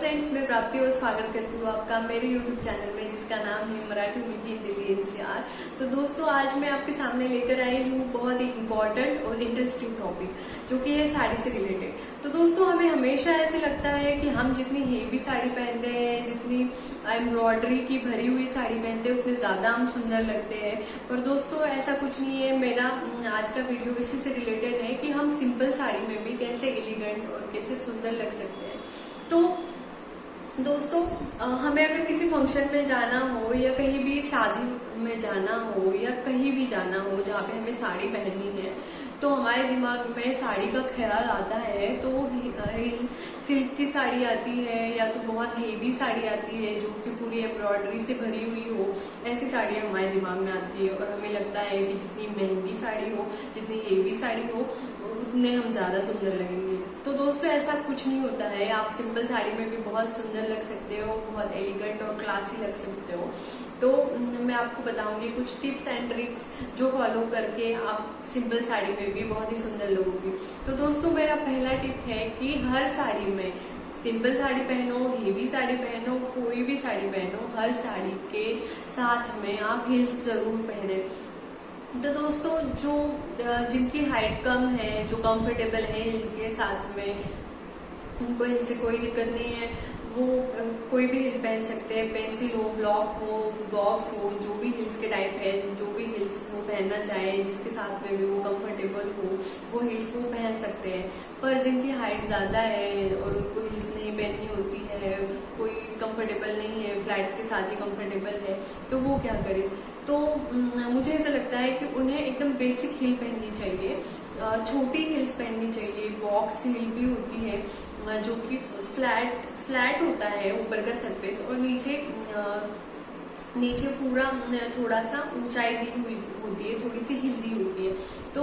Friends, मैं प्राप्ति और स्वागत करती हूँ आपका मेरे YouTube चैनल में जिसका नाम है मराठी मुलगी इन दिल्ली NCR। तो दोस्तों, आज मैं आपके सामने लेकर आई हूँ बहुत ही इम्पॉर्टेंट और इंटरेस्टिंग टॉपिक जो कि है साड़ी से रिलेटेड। तो दोस्तों, हमें हमेशा ऐसे लगता है कि हम जितनी हेवी साड़ी पहनते हैं, जितनी एम्ब्रॉयडरी की भरी हुई साड़ी पहनते हैं, उतने ज़्यादा हम सुंदर लगते हैं। पर दोस्तों, ऐसा कुछ नहीं है। मेरा आज का वीडियो इसी से रिलेटेड है कि हम सिंपल साड़ी में भी कैसे एलिगेंट और कैसे सुंदर लग सकते हैं। तो दोस्तों, हमें अगर किसी फंक्शन में जाना हो या कहीं भी शादी में जाना हो या कहीं भी जाना हो जहाँ पे हमें साड़ी पहननी है, तो हमारे दिमाग में साड़ी का ख्याल आता है। तो सिल्क की साड़ी आती है या तो बहुत हेवी साड़ी आती है जो कि पूरी एम्ब्रॉयडरी से भरी हुई हो। ऐसी साड़ियाँ हमारे दिमाग में आती है और हमें लगता है कि जितनी महंगी साड़ी हो, जितनी हेवी साड़ी हो, उतने हम ज़्यादा सुंदर लगेंगे। तो दोस्तों, ऐसा कुछ नहीं होता है। आप सिंपल साड़ी में भी बहुत सुंदर लग सकते हो, बहुत एलिगेंट और क्लासी लग सकते हो। तो मैं आपको बताऊंगी कुछ टिप्स एंड ट्रिक्स जो फॉलो करके आप सिंपल साड़ी में भी बहुत ही सुंदर लगोगे। तो दोस्तों, मेरा पहला टिप है कि हर साड़ी में, सिंपल साड़ी पहनो, हेवी साड़ी पहनो, कोई भी साड़ी पहनो, हर साड़ी के साथ में आप हिल्स जरूर पहने। तो दोस्तों, जो जिनकी हाइट कम है, जो कंफर्टेबल है हिल के साथ में, उनको हिल से कोई दिक्कत नहीं है। वो कोई भी हिल पहन सकते हैं, पेंसिल हो, ब्लॉक हो, बॉक्स हो, जो भी हिल्स के टाइप है, जो भी हिल्स वो पहनना चाहे, जिसके साथ में भी वो कंफर्टेबल हो, वो हिल्स वो पहन सकते हैं। पर जिनकी हाइट ज़्यादा है और उनको हिल्स नहीं पहननी होती है, कोई कंफर्टेबल नहीं है, फ्लैट्स के साथ ही कंफर्टेबल है, तो वो क्या करे? तो मुझे ऐसा लगता है कि उन्हें एकदम बेसिक हिल पहननी चाहिए, छोटी हिल्स पहननी चाहिए। बॉक्स हिल भी होती है जो कि फ्लैट होता है ऊपर का सरफेस, और नीचे पूरा थोड़ा सा ऊंचाई दी हुई होती है, थोड़ी सी हिल दी होती है। तो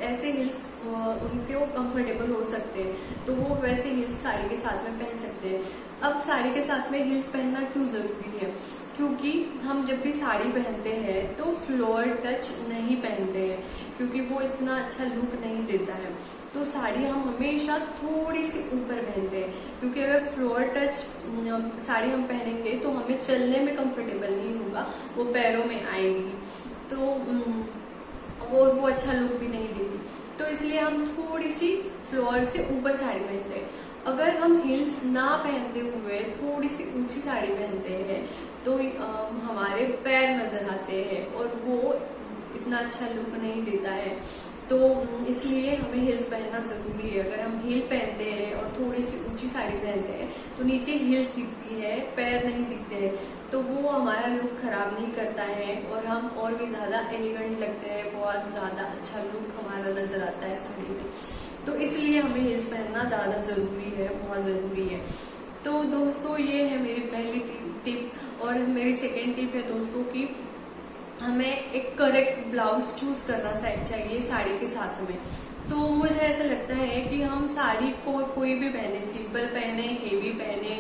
ऐसे हिल्स उनके वो कंफर्टेबल हो सकते हैं, तो वो वैसे हिल्स साड़ी के साथ में पहन सकते हैं। अब साड़ी के साथ में हिल्स पहनना क्यों ज़रूरी है? क्योंकि हम जब भी साड़ी पहनते हैं तो फ्लोर टच नहीं पहनते हैं, क्योंकि वो इतना अच्छा लुक नहीं देता है। तो साड़ी हम हमेशा थोड़ी सी ऊपर पहनते हैं, क्योंकि अगर फ्लोर टच साड़ी हम पहनेंगे तो हमें चलने में कंफर्टेबल नहीं होगा, वो पैरों में आएगी, तो वो अच्छा लुक भी नहीं देगी। तो इसलिए हम थोड़ी सी फ्लोर से ऊपर साड़ी पहनते हैं। अगर हम हिल्स ना पहनते हुए थोड़ी सी ऊंची साड़ी पहनते हैं तो हमारे पैर नजर आते हैं और वो इतना अच्छा लुक नहीं देता है। तो इसलिए हमें हिल्स पहनना जरूरी है। अगर हम हील पहनते हैं और थोड़ी सी ऊंची साड़ी पहनते हैं तो नीचे हिल्स दिखती है, पैर नहीं दिखते हैं, तो वो हमारा लुक खराब नहीं करता है और हम और भी ज्यादा एलिगेंट लगते हैं, बहुत ज्यादा अच्छा लुक हमारा नजर आता है साड़ी में। तो इसलिए हमें हिल्स पहनना ज्यादा जरूरी है, बहुत जरूरी है। तो दोस्तों, ये है मेरी पहली टिप। और मेरी सेकेंड टिप है दोस्तों कि हमें एक करेक्ट ब्लाउज चूज करना चाहिए साड़ी के साथ में। तो मुझे ऐसा लगता है कि हम साड़ी को कोई भी पहने, सिंपल पहने, हेवी पहने,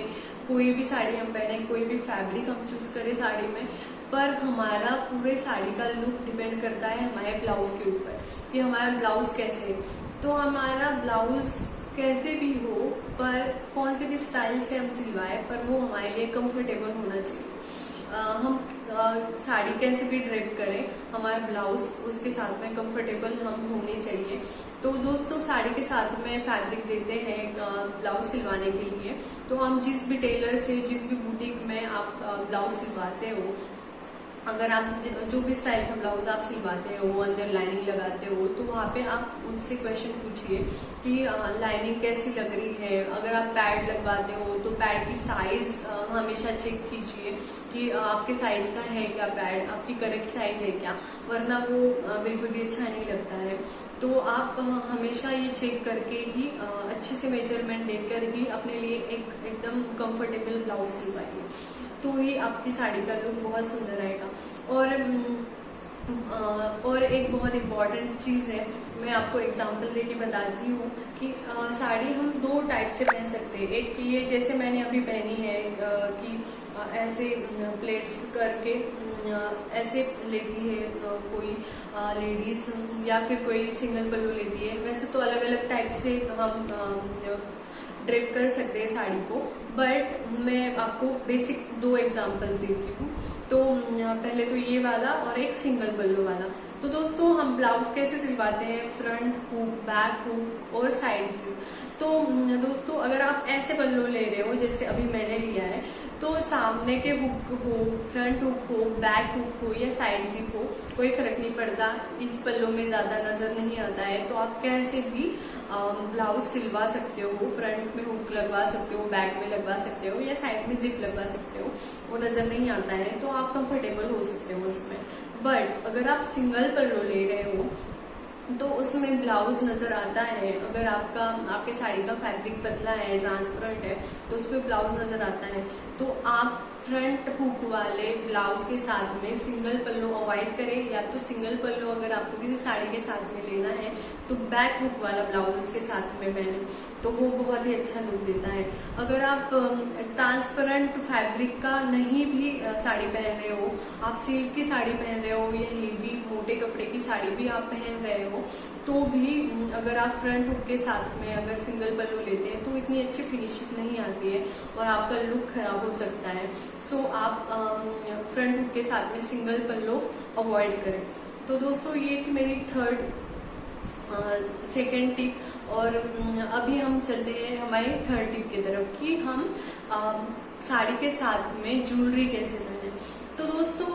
कोई भी साड़ी हम पहने, कोई भी फैब्रिक हम चूज करें साड़ी में, पर हमारा पूरे साड़ी का लुक डिपेंड करता है हमारे ब्लाउज के ऊपर कि हमारा ब्लाउज कैसे है। तो हमारा ब्लाउज कैसे भी हो, पर कौन से भी स्टाइल से हम सिलवाए, पर वो हमारे लिए कंफर्टेबल होना चाहिए। हम साड़ी कैसे भी ड्रेप करें, हमारा ब्लाउज उसके साथ में कंफर्टेबल हम होने चाहिए। तो दोस्तों, साड़ी के साथ में फैब्रिक देते हैं ब्लाउज सिलवाने के लिए। तो हम जिस भी टेलर से, जिस भी बुटीक में आप ब्लाउज सिलवाते हो, अगर आप जो भी स्टाइल का ब्लाउज आप सिलवाते हो, अंदर लाइनिंग लगाते हो, तो वहाँ पे आप उनसे क्वेश्चन पूछिए कि लाइनिंग कैसी लग रही है। अगर आप पैड लगवाते हो तो पैड की साइज हमेशा चेक कीजिए कि आपके साइज का है क्या पैड, आपकी करेक्ट साइज है क्या, वरना वो बिल्कुल भी अच्छा नहीं लगता है। तो आप हमेशा ये चेक करके ही अच्छे से मेजरमेंट लेकर ही अपने लिए एकदम कंफर्टेबल ब्लाउज सिलवाइए, तो ही आपकी साड़ी का लुक बहुत सुंदर आएगा। और एक बहुत इम्पॉर्टेंट चीज़ है, मैं आपको एग्जांपल देके बताती हूँ कि साड़ी हम दो टाइप से पहन सकते हैं। एक ये जैसे मैंने अभी पहनी है कि ऐसे प्लेट्स करके ऐसे लेती है कोई लेडीज, या फिर कोई सिंगल पल्लू लेती है। वैसे तो अलग अलग टाइप से हम ड्रेप कर सकते हैं साड़ी को, बट मैं आपको बेसिक 2 एग्जांपल्स देती हूँ। तो पहले तो ये वाला और एक सिंगल पल्लू वाला। तो दोस्तों हम ब्लाउज कैसे सिलवाते हैं, फ्रंट हुक, बैक हुक और साइड से। तो दोस्तों अगर आप ऐसे पल्लू ले रहे हो जैसे अभी मैंने लिया है, तो सामने के हुक हो, फ्रंट हुक हो, बैक हुक हो या साइड जिप हो, कोई फर्क नहीं पड़ता, इस पल्लू में ज्यादा नजर नहीं आता है। तो आप कैसे भी ब्लाउज सिलवा सकते हो, फ्रंट में हुक लगवा सकते हो, बैक में लगवा सकते हो या साइड में जिप लगवा सकते हो, वो नजर नहीं आता है, तो आप कंफर्टेबल हो सकते हो उसमें। बट अगर आप सिंगल पल्लू ले रहे हो तो उसमें ब्लाउज नजर आता है। अगर आपके साड़ी का फैब्रिक पतला है, ट्रांसपेरेंट है, तो उसमें ब्लाउज नजर आता है। तो आप फ्रंट हुक वाले ब्लाउज के साथ में सिंगल पल्लू अवॉइड करें, या तो सिंगल पल्लू अगर आपको किसी साड़ी के साथ में लेना है तो बैक हुक वाला ब्लाउज उसके साथ में पहने, तो वो बहुत ही अच्छा लुक देता है। अगर आप ट्रांसपेरेंट फैब्रिक का नहीं भी साड़ी पहन रहे हो, आप सिल्क की साड़ी पहन रहे हो या हेवी मोटे कपड़े की साड़ी भी आप पहन रहे हो, तो भी अगर आप फ्रंट हुक के साथ में अगर सिंगल पल्लू लेते हैं तो इतनी अच्छी फिनिशिंग नहीं आती है और आपका लुक खराब हो सकता है। सो आप फ्रंट हुक के साथ में सिंगल पल्लू अवॉइड करें। तो दोस्तों ये थी मेरी सेकेंड टिप। और अभी हम चलते हैं हमारी थर्ड टिप की तरफ कि हम साड़ी के साथ में ज्वेलरी कैसे पहने। तो दोस्तों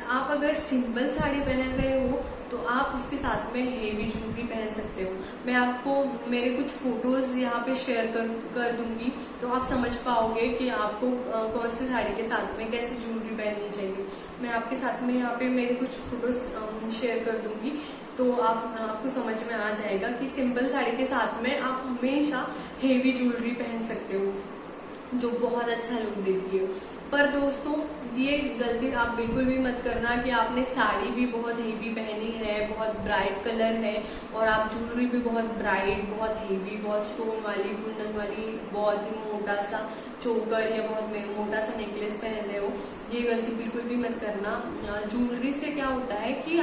आप अगर सिंपल साड़ी पहन रहे हो तो आप उसके साथ में हेवी ज्वेलरी पहन सकते हो। मैं आपको मेरे कुछ फोटोज यहाँ पे शेयर कर दूंगी, तो आप समझ पाओगे कि आपको कौन सी साड़ी के साथ में कैसी ज्वेलरी पहननी चाहिए। मैं आपके साथ में यहाँ पे मेरे कुछ फोटोज शेयर कर दूंगी, तो आपको समझ में आ जाएगा कि सिंपल साड़ी के साथ में आप हमेशा हेवी ज्वेलरी पहन सकते हो जो बहुत अच्छा लुक देती है। पर दोस्तों ये गलती आप बिल्कुल भी मत करना कि आपने साड़ी भी बहुत हेवी पहनी है, बहुत ब्राइट कलर है, और आप ज्वेलरी भी बहुत ब्राइट, बहुत हेवी, बहुत स्टोन वाली, कुंदन वाली, बहुत ही मोटा सा चोकर या बहुत मोटा सा नेकलेस पहन रहे हो। ये गलती बिल्कुल भी मत करना। ज्वेलरी से क्या होता है कि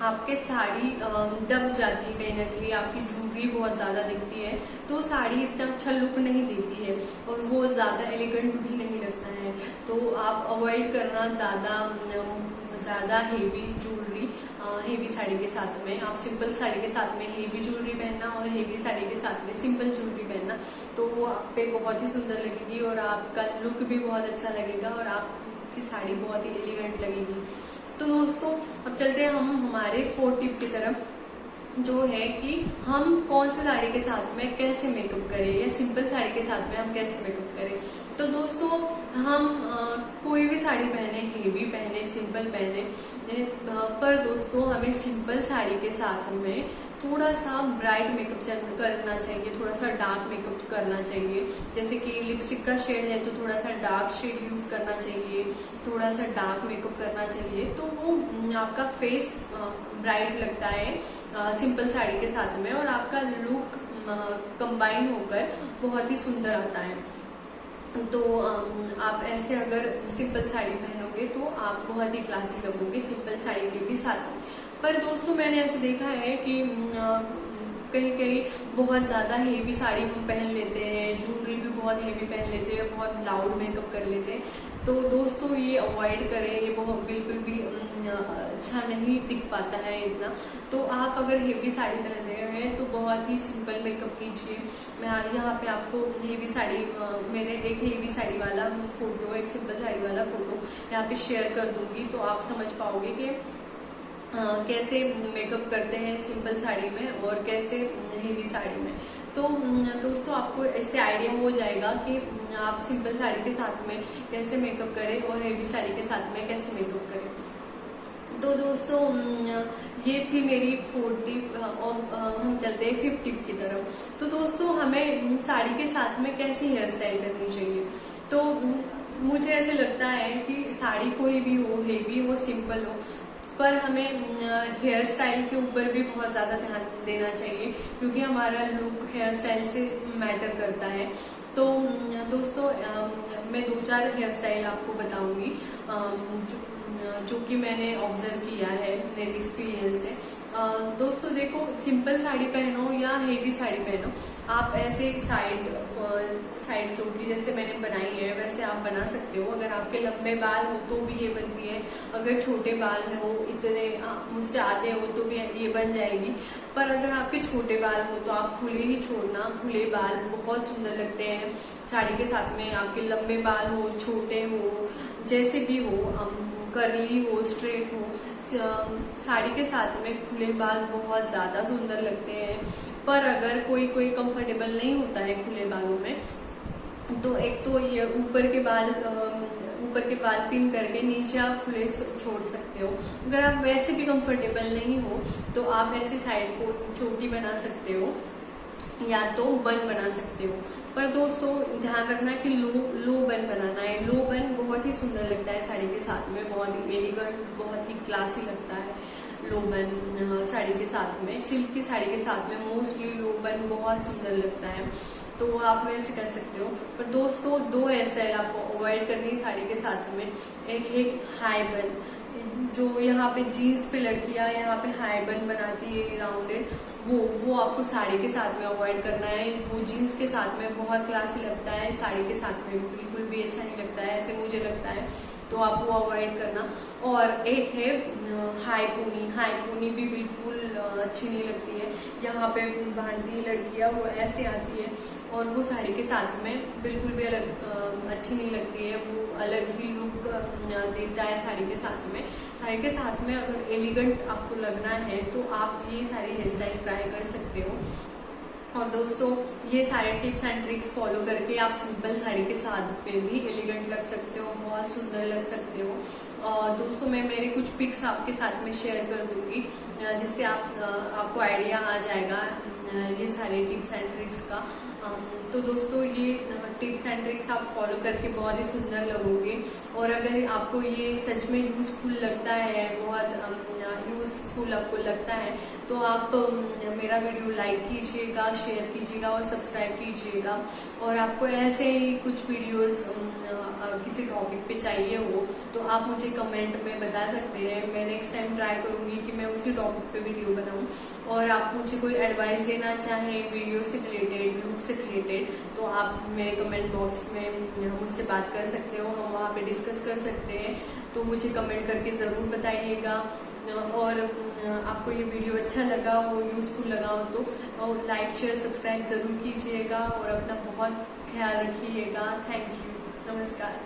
आपके साड़ी दब जाती है, कहीं ना कहीं आपकी ज्वेलरी बहुत ज्यादा दिखती है, तो साड़ी इतना अच्छा लुक नहीं देती है और वो ज्यादा एलिगेंट भी नहीं लगता है। तो आप अवॉइड करना ज्यादा हेवी ज्वेलरी हेवी साड़ी के साथ में। आप सिंपल साड़ी के साथ में हेवी ज्वेलरी पहनना और हेवी साड़ी के साथ में सिंपल ज्वेलरी पहनना, तो वो आप पे बहुत ही सुंदर लगेगी और आपका लुक भी बहुत अच्छा लगेगा और आपकी साड़ी बहुत ही एलिगेंट लगेगी। तो दोस्तों अब चलते हैं हम हमारे 4 टिप की तरफ, जो है कि हम कौन सी साड़ी के साथ में कैसे मेकअप करें या सिंपल साड़ी के साथ में हम कैसे मेकअप करें। तो दोस्तों हम कोई भी साड़ी पहने, हेवी पहने, सिंपल पहने, पर दोस्तों हमें सिंपल साड़ी के साथ में थोड़ा सा ब्राइट मेकअप करना चाहिए, थोड़ा सा डार्क मेकअप करना चाहिए। जैसे कि लिपस्टिक का शेड है तो थोड़ा सा डार्क शेड यूज करना चाहिए, थोड़ा सा डार्क मेकअप करना चाहिए, तो वो आपका फेस ब्राइट लगता है सिंपल साड़ी के साथ में और आपका लुक कंबाइन होकर बहुत ही सुंदर आता है। तो आप ऐसे अगर सिंपल साड़ी पहनोगे तो आप बहुत ही क्लासी लगोगे सिंपल साड़ी के भी साथ में। पर दोस्तों मैंने ऐसे देखा है कि कहीं कहीं बहुत ज़्यादा हेवी साड़ी हम पहन लेते हैं, ज्वेलरी भी बहुत हेवी पहन लेते हैं, बहुत लाउड मेकअप कर लेते हैं। तो दोस्तों ये अवॉइड करें, ये बहुत बिल्कुल भी अच्छा नहीं दिख पाता है इतना। तो आप अगर हेवी साड़ी पहन रहे हैं तो बहुत ही सिंपल मेकअप कीजिए। मैं यहाँ पे आपको हेवी साड़ी, मेरे एक हेवी साड़ी वाला फोटो, एक सिंपल साड़ी वाला फोटो यहाँ पे शेयर कर दूंगी, तो आप समझ पाओगे कि कैसे मेकअप करते हैं सिंपल साड़ी में और कैसे हेवी साड़ी में। तो दोस्तों आपको इससे आइडिया हो जाएगा कि आप सिंपल साड़ी के साथ में कैसे मेकअप करें और हेवी साड़ी के साथ में कैसे मेकअप करें। तो दोस्तों ये थी मेरी 4 टिप और हम चलते हैं 5th टिप की तरफ। तो दोस्तों हमें साड़ी के साथ में कैसी हेयर स्टाइल करनी चाहिए। तो मुझे ऐसे लगता है कि साड़ी कोई भी हो, हेवी हो, सिंपल हो, पर हमें हेयर स्टाइल के ऊपर भी बहुत ज़्यादा ध्यान देना चाहिए, क्योंकि हमारा लुक हेयर स्टाइल से मैटर करता है। तो दोस्तों मैं 2-4 हेयर स्टाइल आपको बताऊंगी जो कि मैंने ऑब्जर्व किया है मेरे एक्सपीरियंस से। दोस्तों देखो, सिंपल साड़ी पहनो या हेवी साड़ी पहनो, आप ऐसे साइड चोटी जैसे मैंने बनाई है वैसे आप बना सकते हो। अगर आपके लंबे बाल हो तो भी ये बनती है, अगर छोटे बाल हो इतने मुझसे आधे हो तो भी ये बन जाएगी। पर अगर आपके छोटे बाल हो तो आप खुले ही छोड़ना, खुले बाल बहुत सुंदर लगते हैं साड़ी के साथ में। आपके लंबे बाल हो, छोटे हो, जैसे भी हो, कर्ली हो, स्ट्रेट हो, साड़ी के साथ में खुले बाल बहुत ज़्यादा सुंदर लगते हैं। पर अगर कोई कंफर्टेबल नहीं होता है खुले बालों में, तो एक तो ये ऊपर के बाल पिन करके नीचे आप खुले छोड़ सकते हो। अगर आप वैसे भी कंफर्टेबल नहीं हो तो आप ऐसी साइड को चोटी बना सकते हो या तो बन बना सकते हो। पर दोस्तों ध्यान रखना कि लो बन बनाना है। लो बन बहुत ही सुंदर लगता है साड़ी के साथ में, बहुत ही एलिगेंट, बहुत ही क्लासी लगता है लो बन साड़ी के साथ में। सिल्क की साड़ी के साथ में मोस्टली लो बन बहुत सुंदर लगता है, तो आप वैसे कर सकते हो। पर दोस्तों 2 हेयर स्टाइल आपको अवॉइड करनी साड़ी के साथ में। एक है हाई बन, जो यहाँ पे जीन्स पे लड़कियां यहाँ पे हाई बन बनाती है राउंडेड, वो आपको साड़ी के साथ में अवॉइड करना है। वो जीन्स के साथ में बहुत क्लासी लगता है, साड़ी के साथ में बिल्कुल भी अच्छा नहीं लगता है, ऐसे मुझे लगता है, तो आप वो अवॉइड करना। और एक है हाई पोनी भी बिल्कुल अच्छी नहीं लगती है। यहाँ पे बांधी लड़कियां वो ऐसे आती है और वो साड़ी के साथ में बिल्कुल भी अच्छी नहीं लगती है, वो अलग ही लुक देता है साड़ी के साथ में। साड़ी के साथ में अगर एलिगेंट आपको लगना है तो आप ये सारी हेयर स्टाइल ट्राई कर सकते हो। और दोस्तों ये सारे टिप्स एंड ट्रिक्स फॉलो करके आप सिंपल साड़ी के साथ पे भी एलिगेंट लग सकते हो, बहुत सुंदर लग सकते हो। और दोस्तों मैं मेरे कुछ पिक्स आपके साथ में शेयर कर दूंगी, जिससे आपको आइडिया आ जाएगा ये सारे टिप्स एंड ट्रिक्स का। तो दोस्तों ये टिप्स एंड ट्रिक्स आप फॉलो करके बहुत ही सुंदर लगोगे। और अगर आपको ये सच में यूजफुल लगता है, बहुत यूजफुल आपको लगता है, तो आप मेरा वीडियो लाइक कीजिएगा, शेयर कीजिएगा और सब्सक्राइब कीजिएगा। और आपको ऐसे ही कुछ वीडियोस किसी टॉपिक पे चाहिए हो तो आप मुझे कमेंट में बता सकते हैं। मैं नेक्स्ट टाइम ट्राई करूँगी कि मैं उसी टॉपिक पे वीडियो बनाऊँ। और आप मुझे कोई एडवाइस देना चाहें वीडियो से रिलेटेड, लुक से रिलेटेड, तो आप मेरे कमेंट बॉक्स में मुझसे बात कर सकते हो, हम वहाँ पे डिस्कस कर सकते हैं। तो मुझे कमेंट करके ज़रूर बताइएगा। और आपको ये वीडियो अच्छा लगा हो, यूज़फुल लगा हो तो लाइक शेयर सब्सक्राइब ज़रूर कीजिएगा और अपना बहुत ख्याल रखिएगा। थैंक यू, नमस्कार।